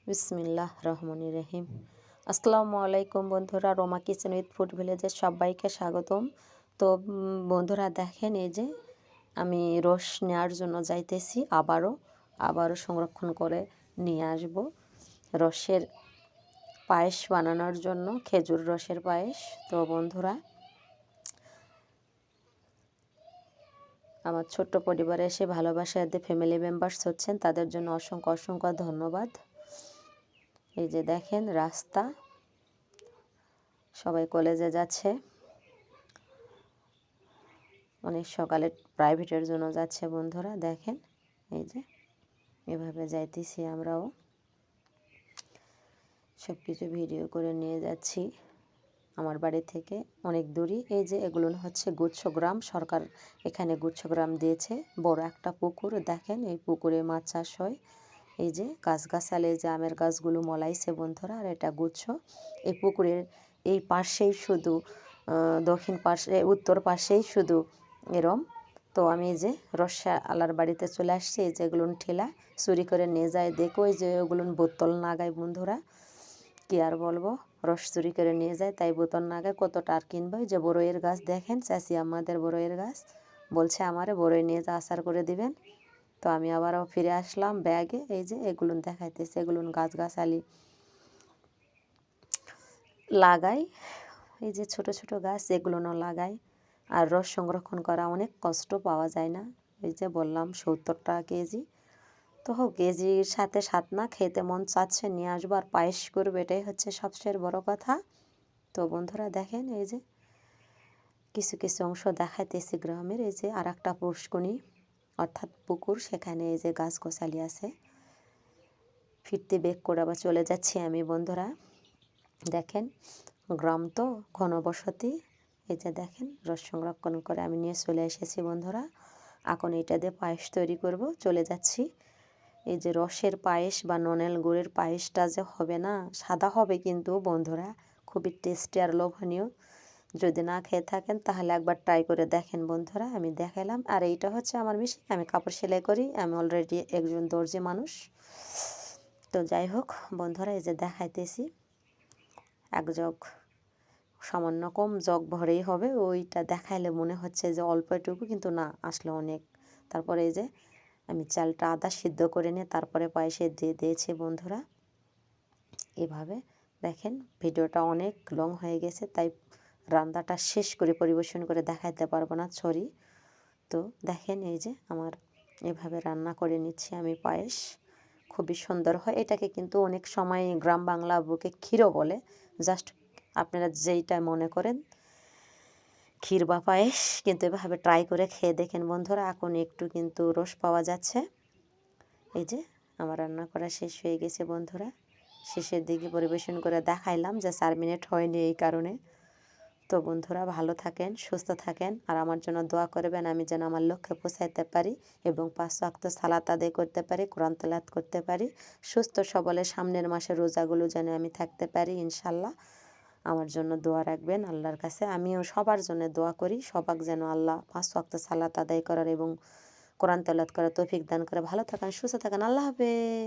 বিসমিল্লাহ রহমানির রহিম। আসসালামু আলাইকুম বন্ধুরা, রোমা কিচেন উইথ ফুড ভিলেজের সবাইকে স্বাগতম। তো বন্ধুরা দেখেন, এই যে আমি রস নেওয়ার জন্য যাইতেছি, আবারও সংরক্ষণ করে নিয়ে আসব রসের পায়েস বানানোর জন্য, খেজুর রসের পায়েস। তো বন্ধুরা, আমার ছোট্ট পরিবারে এসে ভালোবাসার যে ফ্যামিলি মেম্বার্স হচ্ছেন, তাদের জন্য অসংখ্য অসংখ্য ধন্যবাদ। এই যে দেখেন রাস্তা, সবাই কলেজে যাচ্ছে, অনেক সকালে প্রাইভেটের জন্য যাচ্ছে। বন্ধুরা দেখেন, এই যে এভাবে যাইতেছি, আমরাও সব কিছু ভিডিও করে নিয়ে যাচ্ছি আমার বাড়ি থেকে অনেক দূরই। এই যে এগুলো হচ্ছে গুচ্ছগ্রাম, সরকার এখানে গুচ্ছগ্রাম দিয়েছে, বড় একটা পুকুর। দেখেন এই পুকুরে মাছ চাষ হয়। এই যে গাছগাছালি, যে আমের গাছগুলো মলাইছে বন্ধুরা, আর এটা গুচ্ছ। এই পুকুরের এই পাশেই শুধু দক্ষিণ পাশে, উত্তর পাশেই শুধু এরম। তো আমি এই যে রসা আলার বাড়িতে চলে আসছি। এই যেগুলো ঠেলা চুরি করে নিয়ে যায়, দেখো এই যে ওগুলো বোতল নাগায় বন্ধুরা, কি আর বলবো, রস চুরি করে নিয়ে যায়, তাই বোতল নাগায় কতটা আর কিনবো। এই যে বড়ইয়ের গাছ দেখেন, চাষি আমাদের বড়ইয়ের গাছ, বলছে আমারে বড়ই নিয়ে যা আচার করে দিবেন। তো আমি আবারও ফিরে আসলাম ব্যাগে। এই যে এগুলো দেখাইতেছে, এগুলো গাছগাছালি লাগাই, এই যে ছোট ছোট গাছ, এগুলো লাগাই। আর রস সংরক্ষণ করা অনেক কষ্ট, পাওয়া যায় না। এই যে বললাম 70 টাকা কেজি। তো হোক, কেজির সাথে সাথ না, খেতে মন চাচ্ছে, নিয়ে আসবো আর পায়েস করবো, এটাই হচ্ছে সবচেয়ে বড় কথা। তো বন্ধুরা দেখেন, এই যে কিছু কিছু অংশ দেখাইতেছি গ্রামের। এই যে আর একটা পুষ্করণী অর্থাৎ পুকুর, সেখানে এই যে গাছ গোছালি আছে। ফিরতে বেক করে আবার চলে যাচ্ছি আমি বন্ধুরা। দেখেন গ্রাম তো, ঘনবসতি। এই যে দেখেন রস সংরক্ষণ করে আমি নিয়ে চলে এসেছি বন্ধুরা। এখন এটা দিয়ে পায়েস তৈরি করব, চলে যাচ্ছি। এই যে রসের পায়েস বা ননেল গুড়ের পায়েসটা যে হবে না, সাদা হবে কিন্তু বন্ধুরা, খুবই টেস্টি আর লোভনীয়। যদি না খেয়ে থাকেন তাহলে একবার ট্রাই করে দেখেন বন্ধুরা। আমি দেখালাম। আর এইটা হচ্ছে আমার মেশিন, আমি কাপড় সেলাই করি, আমি অলরেডি একজন দর্জি মানুষ। তো যাই হোক বন্ধুরা, এই যে দেখাইতেছি, এক জগ, সামান্য কম জগ ভরেই হবে। ওইটা দেখাইলে মনে হচ্ছে যে অল্প এটুকু, কিন্তু না, আসলে অনেক। তারপরে এই যে আমি চালটা আদা সিদ্ধ করে নিয়ে তারপরে পায়েসে দিয়ে দিয়েছি বন্ধুরা। এভাবে দেখেন, ভিডিওটা অনেক লং হয়ে গেছে, তাই রান্নাটা শেষ করে পরিবেশন করে দেখাইতে পারবো না, সরি। তো দেখেন, এই যে আমার এভাবে রান্না করে নিচ্ছি আমি পায়েস, খুবই সুন্দর হয়। এটাকে কিন্তু অনেক সময় গ্রাম বাংলা বুকে ক্ষীরও বলে, জাস্ট আপনারা যেইটা মনে করেন, ক্ষীর বা পায়েস। কিন্তু এভাবে ট্রাই করে খেয়ে দেখেন বন্ধুরা। এখন একটু কিন্তু রস পাওয়া যাচ্ছে। এই যে আমার রান্না করা শেষ হয়ে গেছে বন্ধুরা, শেষের দিকে পরিবেশন করে দেখাইলাম যে 4 মিনিট হয়নি এই কারণে। তো বন্ধুরা ভালো থাকেন, সুস্থ থাকেন, আর আমার জন্য দোয়া করবেন, আমি যেন আমার লক্ষ্যে পৌঁছাইতে পারি এবং 5 ওয়াক্ত সালাত আদায় করতে পারি, কোরআন তেলাওয়াত করতে পারি, সুস্থ সবলে সামনের মাসে রোজাগুলো যেন আমি থাকতে পারি ইনশাল্লাহ। আমার জন্য দোয়া রাখবেন আল্লাহর কাছে। আমিও সবার জন্য দোয়া করি, সবাক যেন আল্লাহ 5 ওয়াক্ত সালাত আদায় করার এবং কোরআন তেলাওয়াত করার তৌফিক দান করে। ভালো থাকেন, সুস্থ থাকেন, আল্লাহ হাফেজ।